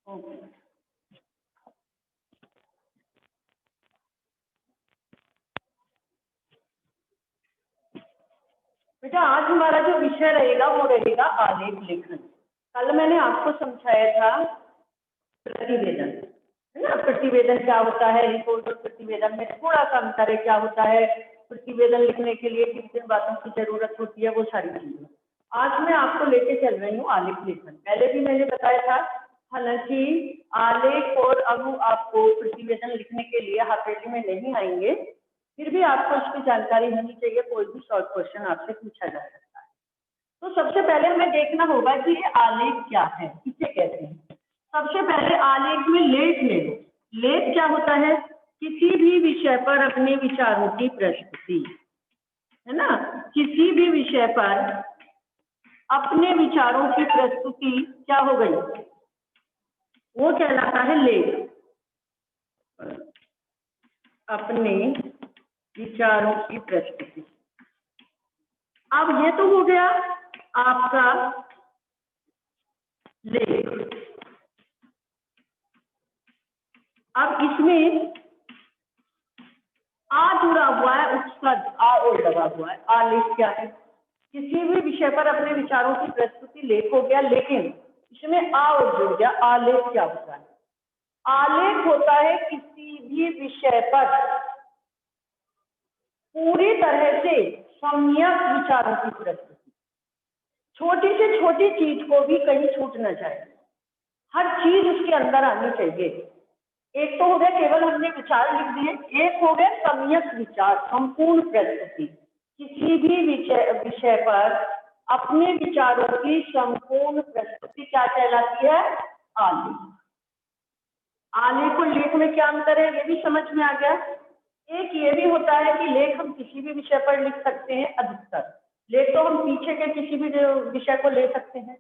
Okay. बेटा आज हमारा जो विषय रहेगा वो रहेगा आलेख लेखन। कल मैंने आपको समझाया था प्रतिवेदन, है ना। प्रतिवेदन क्या होता है, रिपोर्ट और प्रतिवेदन में थोड़ा सा अंतर है, क्या होता है, प्रतिवेदन लिखने के लिए किन किन बातों की जरूरत होती है, वो सारी चीजें आज मैं आपको लेके चल रही हूँ आलेख लेखन। पहले भी मैंने बताया था, हालांकि आलेख और अब आपको प्रतिवेदन लिखने के लिए हथेली में नहीं आएंगे, फिर भी आपको इसकी जानकारी होनी चाहिए, कोई भी शॉर्ट क्वेश्चन आपसे पूछा जा सकता है। तो सबसे पहले हमें देखना होगा कि ये आलेख क्या है, किसे कहते हैं। सबसे पहले आलेख में लेख ले लो। लेख क्या होता है, किसी भी विषय पर अपने विचारों की प्रस्तुति, है ना। किसी भी विषय पर अपने विचारों की प्रस्तुति क्या हो गई, वो कहलाता है लेख। अपने विचारों की प्रस्तुति। अब ये तो हो गया आपका लेख। अब इसमें आ जुड़ा हुआ है, उपसर्ग आ और लगा हुआ है। आलेख क्या है, किसी भी विषय पर अपने विचारों की प्रस्तुति लेख हो गया, लेकिन इसमें आ और जुड़ गया। आलेख क्या होता है, आलेख होता है किसी भी विषय पर पूरी तरह से सम्यक विचारों की प्रस्तुति। छोटी से छोटी चीज को भी कहीं छूट न जाए, हर चीज उसके अंदर आनी चाहिए। एक तो हो गया केवल हमने विचार लिख दिए, एक हो गया सम्यक विचार, संपूर्ण प्रस्तुति। किसी भी विषय पर अपने विचारों की संपूर्ण प्रस्तुति क्या कहलाती है, आलेख। आलेख और लेख में क्या अंतर है, ये भी समझ में आ गया। एक ये भी होता है कि लेख हम किसी भी विषय पर लिख सकते हैं अधिकतर, लेख तो हम पीछे के किसी भी विषय को ले सकते हैं,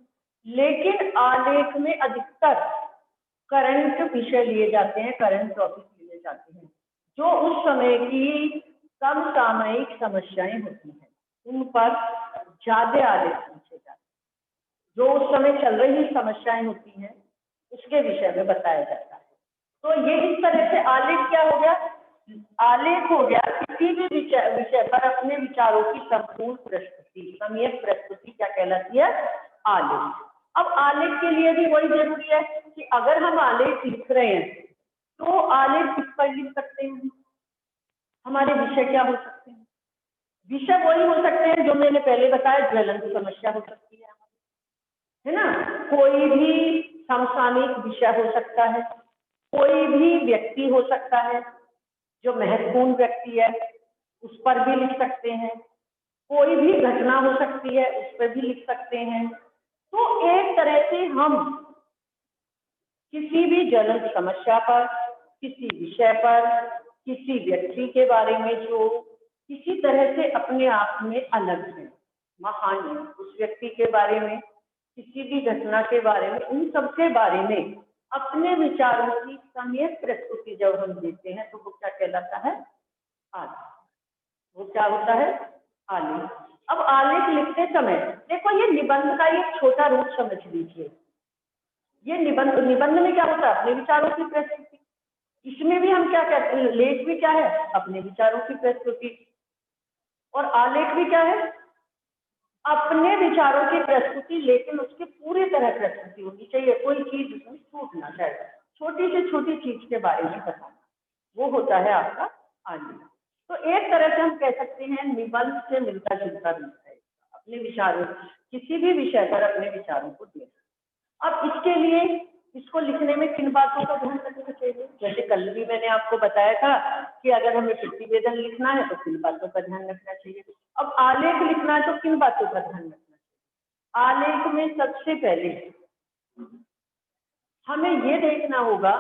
लेकिन आलेख में अधिकतर करंट विषय लिए जाते हैं, करंट टॉपिक लिए जाते हैं, जो उस समय की समसामयिक समस्याएं होती हैं, उन पर ज्यादा आलेख पूछे जाते हैं। जो उस समय चल रही समस्याएं होती हैं उसके विषय में बताया जाता है। तो ये इस तरह से आलेख क्या हो गया, आलेख हो गया किसी भी विषय पर अपने विचारों की संपूर्ण प्रस्तुति, सम्यक प्रस्तुति क्या कहलाती है, आलेख। अब आलेख के लिए भी वही जरूरी है कि अगर हम आलेख लिख रहे हैं तो आलेख किस पर लिख सकते हैं, हमारे विषय क्या हो सकते हैं। विषय वही हो सकते हैं जो मैंने पहले बताया, ज्वलंत समस्या हो सकती है ना। कोई भी समसामयिक विषय हो सकता है, कोई भी व्यक्ति हो सकता है जो महत्वपूर्ण व्यक्ति है, उस पर भी लिख सकते हैं। कोई भी घटना हो सकती है, उस पर भी लिख सकते हैं। तो एक तरह से हम किसी भी ज्वलंत समस्या पर, किसी विषय पर, किसी व्यक्ति के बारे में जो किसी तरह से अपने आप में अलग है, महान है, उस व्यक्ति के बारे में, किसी भी घटना के बारे में, उन सब के बारे में अपने विचारों की सम्यक प्रस्तुति जब हम देते हैं तो वो क्या कहलाता है, आलेख। वो क्या होता है, आलेख। अब आलेख लिखते समय देखो, ये निबंध का एक छोटा रूप समझ लीजिए। ये निबंध में क्या होता है, अपने विचारों की प्रस्तुति। इसमें भी हम क्या कहते हैं, लेख भी क्या है, अपने विचारों की प्रस्तुति, और आलेख भी क्या है, अपने विचारों की प्रस्तुति, लेकिन उसकी पूरी तरह प्रस्तुति होनी चाहिए, कोई चीज उसमें छूट ना जाए, छोटी से छोटी चीज के बारे में बताना, वो होता है आपका आलेख। तो एक तरह से हम कह सकते हैं निबंध से मिलता जुलता रूप है, अपने विचारों, किसी भी विषय पर अपने विचारों को देना। अब इसके लिए इसको लिखने में किन बातों का ध्यान रखना चाहिए, जैसे कल भी मैंने आपको बताया था कि अगर हमें प्रतिवेदन लिखना है तो किन बातों का ध्यान रखना चाहिए। अब आलेख लिखना है तो किन बातों का ध्यान रखना चाहिए। आलेख में सबसे पहले हमें ये देखना होगा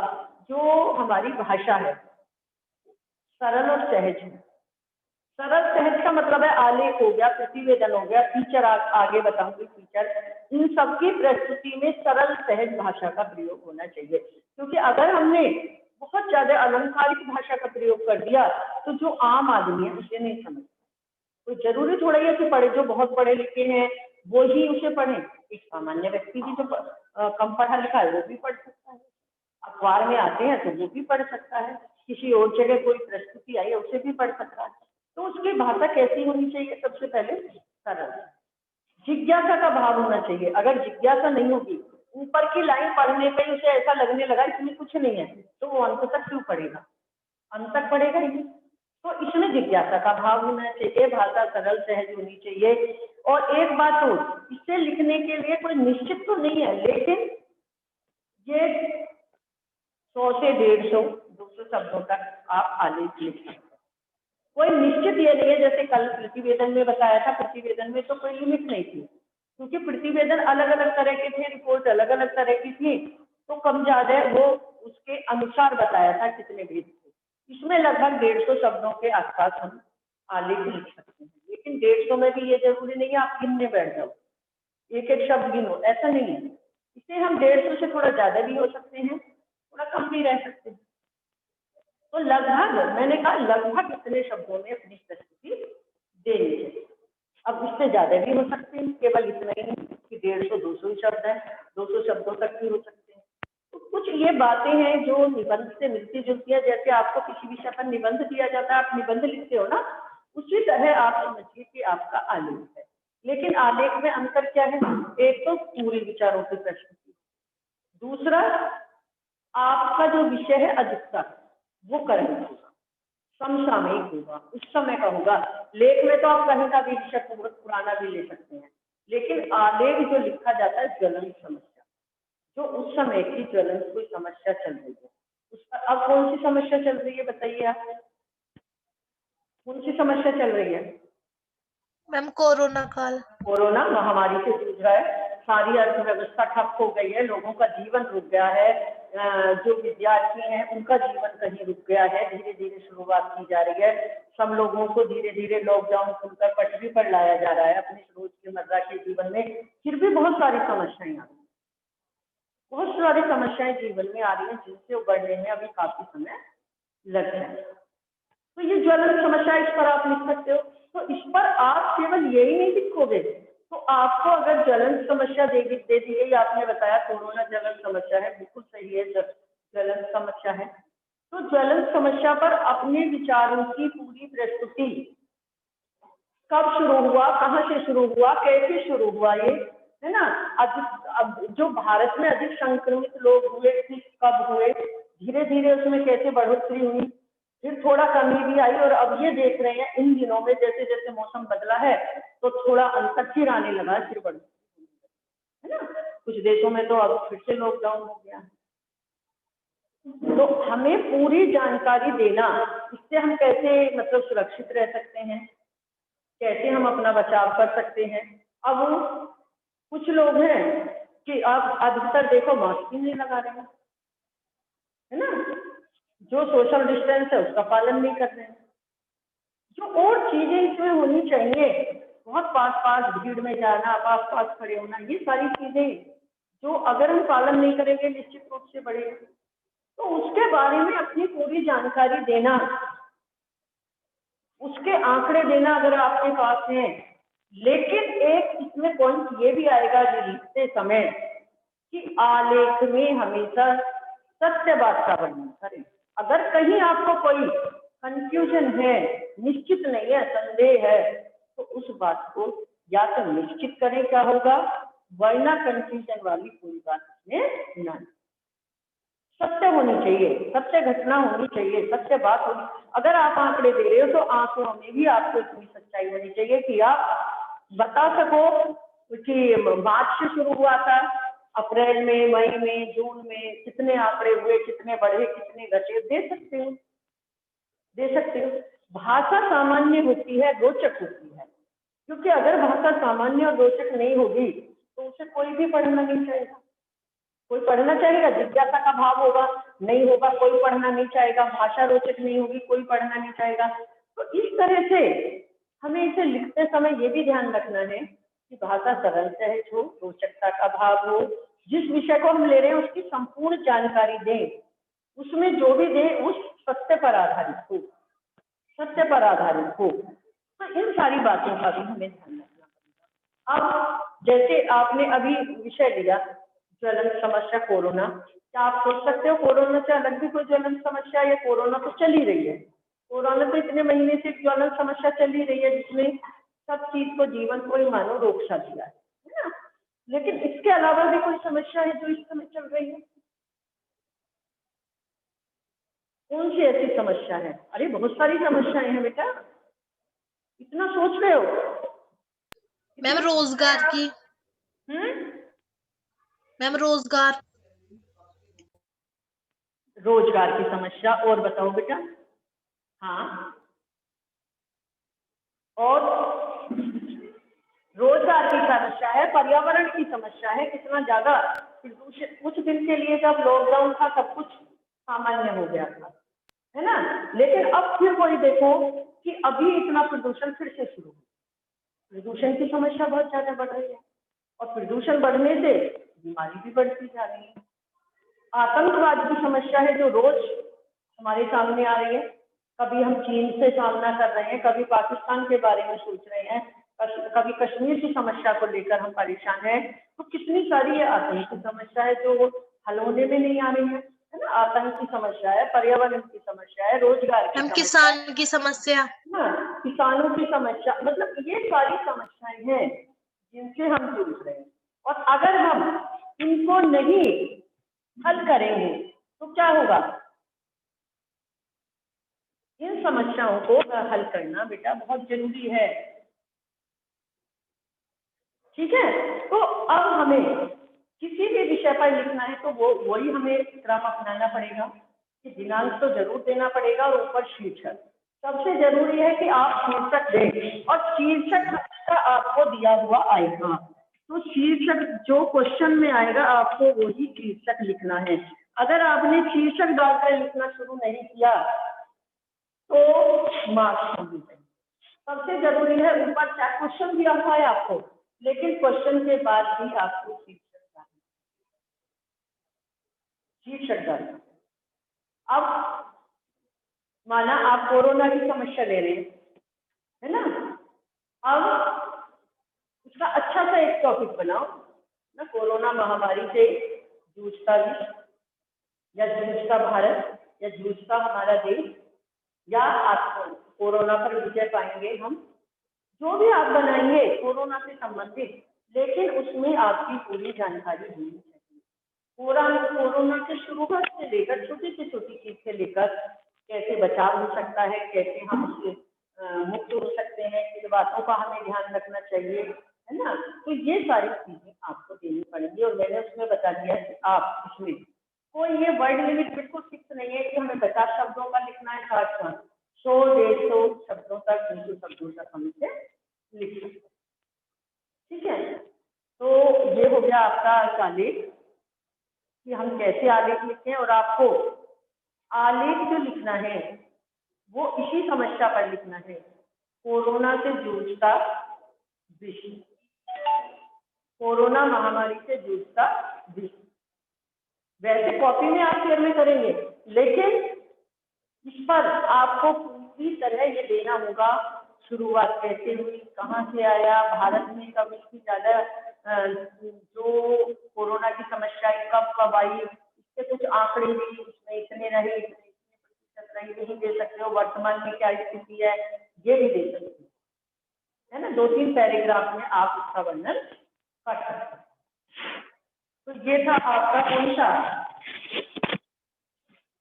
जो हमारी भाषा है सरल और सहज है। सरल सहज का मतलब है आलेख हो गया, प्रतिवेदन हो गया, फीचर आगे बताऊंगी फीचर, इन सबकी प्रस्तुति में सरल सहज भाषा का प्रयोग होना चाहिए। क्योंकि अगर हमने बहुत ज्यादा अलंकारिक भाषा का प्रयोग कर दिया तो जो आम आदमी है उसे नहीं समझ, तो जरूरी थोड़ा ही कि पढ़े, जो बहुत पढ़े लिखे हैं वो ही उसे पढ़े, एक सामान्य व्यक्ति भी जो कम पढ़ा लिखा है वो भी पढ़ सकता है। अखबार में आते हैं तो वो भी पढ़ सकता है, किसी और जगह कोई प्रस्तुति आई है उसे भी पढ़ सकता है। तो उसकी भाषा कैसी होनी चाहिए? सबसे पहले सरल, जिज्ञासा का भाव होना चाहिए। अगर जिज्ञासा नहीं होगी, ऊपर की लाइन पढ़ने पे ही उसे ऐसा लगने लगा इसमें कुछ नहीं है, तो वो अंत तक क्यों पढ़ेगा? अंत तक पढ़ेगा ही। तो इसमें जिज्ञासा का भाव होना चाहिए, भाषा सरल सहज होनी चाहिए। और एक बात और, इसे लिखने के लिए कोई निश्चित तो नहीं है, लेकिन ये 100 से 150 200 शब्दों तक आप आलेख लिख सकते हैं। कोई निश्चित ये नहीं है, जैसे कल प्रतिवेदन में बताया था, प्रतिवेदन में तो कोई लिमिट नहीं थी, क्योंकि प्रतिवेदन अलग अलग तरह के थे, रिपोर्ट अलग अलग तरह की थी, तो कम ज्यादा वो उसके अनुसार बताया था कितने भेद थे। इसमें लगभग 150 शब्दों के आसपास हम आलेख लिख सकते हैं, लेकिन 150 में भी ये जरूरी नहीं है आप गिनने बैठ जाओ, एक एक शब्द गिनो, ऐसा नहीं है। इसे हम 150 से थोड़ा ज्यादा भी हो सकते हैं, थोड़ा कम भी रह सकते हैं। तो लगभग, मैंने कहा लगभग इतने शब्दों में अपनी प्रस्तुति देनी चाहिए। अब इससे ज्यादा भी हो सकते हैं, केवल इतना ही नहीं कि 150 200 ही शब्द है, 200 शब्दों तक भी हो सकते हैं। तो कुछ ये बातें हैं जो निबंध से मिलती जुलती है। जैसे आपको किसी विषय पर निबंध दिया जाता है, आप निबंध लिखते हो ना, उसी तरह आप समझिए कि आपका आलेख है। लेकिन आलेख में अंतर क्या है? एक तो पूरे विचारों की प्रस्तुति, दूसरा आपका जो विषय है अधिकतर वो करंट होगा, समसामयिक होगा, उस समय का होगा। लेख में तो आप कहीं का भी विषय पुराना भी ले सकते हैं, लेकिन आलेख जो लिखा जाता है ज्वलन समस्या, जो उस समय की ज्वलन कोई समस्या चल रही है उस पर। अब कौन सी समस्या चल रही है बताइए आप, कौन सी समस्या चल रही है? मैम कोरोना काल, कोरोना महामारी से जूझ रहा है, सारी अर्थव्यवस्था ठप हो गई है, लोगों का जीवन रुक गया है, जो विद्यार्थी हैं उनका जीवन कहीं रुक गया है, धीरे धीरे शुरुआत की जा रही है। सब लोगों को धीरे धीरे लॉकडाउन खुलकर पटरी पर लाया जा रहा है अपने रोज के मर्रा के जीवन में। फिर भी बहुत सारी समस्याएं आ रही हैं, बहुत सारी समस्याएं जीवन में आ रही हैं, जिनसे उबरने में अभी काफी समय लग जाए। तो ये ज्वलन समस्या, इस पर आप लिख सकते हो। तो इस पर आप केवल यही नहीं लिखोगे, तो आपको अगर ज्वलन समस्या दे दी गई, आपने बताया कोरोना ज्वलन समस्या है, बिल्कुल सही है, ज्वलन समस्या है, तो ज्वलन समस्या पर अपने विचारों की पूरी प्रस्तुति, कब शुरू हुआ, कहाँ से शुरू हुआ, कैसे शुरू हुआ, ये है ना। अब जो भारत में अधिक संक्रमित लोग हुए कब हुए, धीरे धीरे उसमें कैसे बढ़ोतरी हुई, फिर थोड़ा कमी भी आई, और अब ये देख रहे हैं इन दिनों में जैसे जैसे मौसम बदला है तो थोड़ा अंतर फिर आने लगा है, फिर बढ़ोतरी है ना। कुछ देशों में तो अब फिर से लॉकडाउन हो गया। तो हमें पूरी जानकारी देना, इससे हम कैसे मतलब सुरक्षित रह सकते हैं, कैसे हम अपना बचाव कर सकते हैं। अब कुछ लोग हैं कि आप अधिकतर देखो मास्क ही नहीं लगा रहे हैं, है ना, जो सोशल डिस्टेंस है उसका पालन नहीं कर रहे हैं। जो और चीजें इसमें होनी चाहिए, बहुत पास पास भीड़ में जाना, पास पास खड़े होना, ये सारी चीजें जो अगर हम पालन नहीं करेंगे निश्चित रूप से बढ़ेगा। तो उसके बारे में अपनी पूरी जानकारी देना, उसके आंकड़े देना अगर आपके पास है। लेकिन एक इसमें पॉइंट ये भी आएगा लिखते समय कि आलेख में हमेशा सत्य बात का वर्णन करें। अगर कहीं आपको कोई कंफ्यूजन है, निश्चित नहीं है, संदेह है, तो उस बात को या तो निश्चित करें क्या होगा, वरना कंफ्यूजन वाली कोई बात इसमें ना, सत्य होनी चाहिए, सत्य घटना होनी चाहिए, सत्य बात होनी। अगर आप आंकड़े दे रहे हो तो आंकड़ों में भी आपको इतनी सच्चाई होनी चाहिए कि आप बता सको कि मार्च से शुरू हुआ था, अप्रैल में, मई में, जून में कितने आंकड़े हुए, कितने बढ़े, कितने घटे, दे सकते हो, दे सकते हो। भाषा सामान्य होती है, रोचक होती है, क्योंकि अगर भाषा सामान्य और रोचक नहीं होगी तो उसे कोई भी पढ़ना नहीं चाहेगा। कोई पढ़ना चाहेगा, जिज्ञासा का भाव होगा, नहीं होगा, कोई पढ़ना नहीं चाहेगा, भाषा रोचक नहीं होगी, कोई पढ़ना नहीं चाहेगा। तो इस तरह से हमें इसे लिखते समय ये भी ध्यान रखना है कि भाषा सरल सहज हो, रोचकता का भाव हो, जिस विषय को हम ले रहे हैं उसकी संपूर्ण जानकारी दें, उसमें जो भी दें उस सत्य पर आधारित हो, सत्य पर आधारित हो। तो इन सारी बातों का भी हमें ध्यान रखना पड़ेगा। अब जैसे आपने अभी विषय लिया ज्वलंत समस्या कोरोना। क्या आप सोच सकते हो कोरोना से अलग भी कोई ज्वलंत समस्या? या कोरोना तो चल ही रही है, कोरोना तो इतने महीने से ज्वलंत समस्या चल ही रही है जिसमें सब चीज को, जीवन को ही मानो रोक सा दिया है ना। लेकिन इसके अलावा भी कोई समस्या है जो इस समय चल रही है? कौन सी ऐसी समस्या है? अरे बहुत सारी समस्याएं हैं बेटा, इतना सोच रहे हो? मैम रोजगार की। मैम रोजगार। रोजगार की समस्या, और बताओ बेटा। हाँ, और रोजगार की समस्या है, पर्यावरण की समस्या है, कितना ज्यादा प्रदूषण। कुछ दिन के लिए जब लॉकडाउन था सब कुछ सामान्य हो गया था, है ना। लेकिन अब फिर वही देखो कि अभी इतना प्रदूषण फिर से शुरू हो, प्रदूषण की समस्या बहुत ज्यादा बढ़ रही है, और प्रदूषण बढ़ने से बीमारी भी बढ़ती जा रही है। आतंकवाद की समस्या है जो रोज हमारे सामने आ रही है। कभी हम चीन से सामना कर रहे हैं, कभी पाकिस्तान के बारे में सोच रहे हैं, कभी कश्मीर की समस्या को लेकर हम परेशान हैं। तो कितनी सारी ये आतंक की समस्या है जो हल होने में नहीं आ रही है ना। आतंक की समस्या है, पर्यावरण की समस्या है, रोजगार की मैम समस्या है किसान की समस्या। ना, किसानों की समस्या, मतलब ये सारी समस्याएं हैं जिनसे हम जूझ रहे हैं। और अगर हम इनको नहीं हल करेंगे तो क्या होगा? इन समस्याओं को हल करना बेटा बहुत जरूरी है, ठीक है। तो अब हमें किसी भी विषय पर लिखना है तो वही हमें क्रम अपनाना पड़ेगा कि दिनांक तो जरूर देना पड़ेगा और ऊपर शीर्षक। सबसे जरूरी है कि आप शीर्षक दें, और शीर्षक का आपको दिया हुआ आएगा, तो शीर्षक जो क्वेश्चन में आएगा आपको वही शीर्षक लिखना है। अगर आपने शीर्षक डालकर लिखना शुरू नहीं किया तो मार्क्स कम मिलेंगे। सबसे जरूरी है, ऊपर चाहे क्वेश्चन दिया हुआ है आपको, लेकिन क्वेश्चन के बाद भी आपको शीर्षक डालना। अब माना आप कोरोना की समस्या ले रहे हैं, है ना। अब उसका अच्छा सा एक टॉपिक बनाओ ना, कोरोना महामारी से जूझता विश्व, या जूझता भारत, या जूझता हमारा देश, या आप कोरोना पर विजय पाएंगे हम। जो भी आप बनाएंगे कोरोना से संबंधित, लेकिन उसमें आपकी पूरी जानकारी होनी चाहिए। कोरोना के शुरुआत से लेकर छोटी से छोटी चीज से लेकर कैसे बचाव हो सकता है, कैसे हम उससे मुक्त हो सकते हैं, किन बातों का हमें ध्यान रखना चाहिए, है ना। तो ये सारी चीजें आपको देनी पड़ेंगी, और मैंने उसमें बता दिया कि आप उसमें कोई ये वर्ड लिमिट बिल्कुल फिक्स नहीं है कि हमें 50 शब्दों का लिखना है, 60 100 150 शब्दों तक, 200 शब्दों तक हम इसे लिख सकते हैं, ठीक है। तो ये हो गया आपका आलेख कि हम कैसे आलेख लिखें, और आपको आलेख जो लिखना है वो इसी समस्या पर लिखना है, कोरोना से जूझता विश्व, कोरोना महामारी से जूझता विश्व। वैसे कॉपी में आप शेयर में करेंगे, लेकिन इस पर आपको पूरी तरह ये देना होगा, शुरुआत कैसे हुई, कहाँ से आया, भारत में कब इसकी ज्यादा जो कोरोना की समस्या कब कब आई, इसके कुछ आंकड़े भी उसमें इतने रहे, इतने प्रतिशत रहे, नहीं दे सकते हो, वर्तमान में क्या स्थिति है ये भी दे सकते हो, है ना। 2-3 पैराग्राफ में आप उसका वर्णन कर सकते हैं। तो ये था आपका कौन सा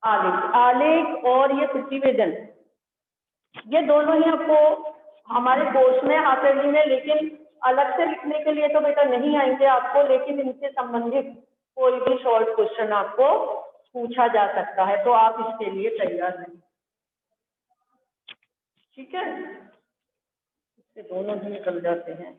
आलेख। आलेख और ये प्रतिवेदन, ये दोनों ही आपको हमारे कोर्स में आते भी हैं, लेकिन अलग से लिखने के लिए तो बेटा नहीं आएंगे आपको, लेकिन इनसे संबंधित कोई भी शॉर्ट क्वेश्चन आपको पूछा जा सकता है, तो आप इसके लिए तैयार रहें, ठीक है। इससे दोनों ही निकल जाते हैं।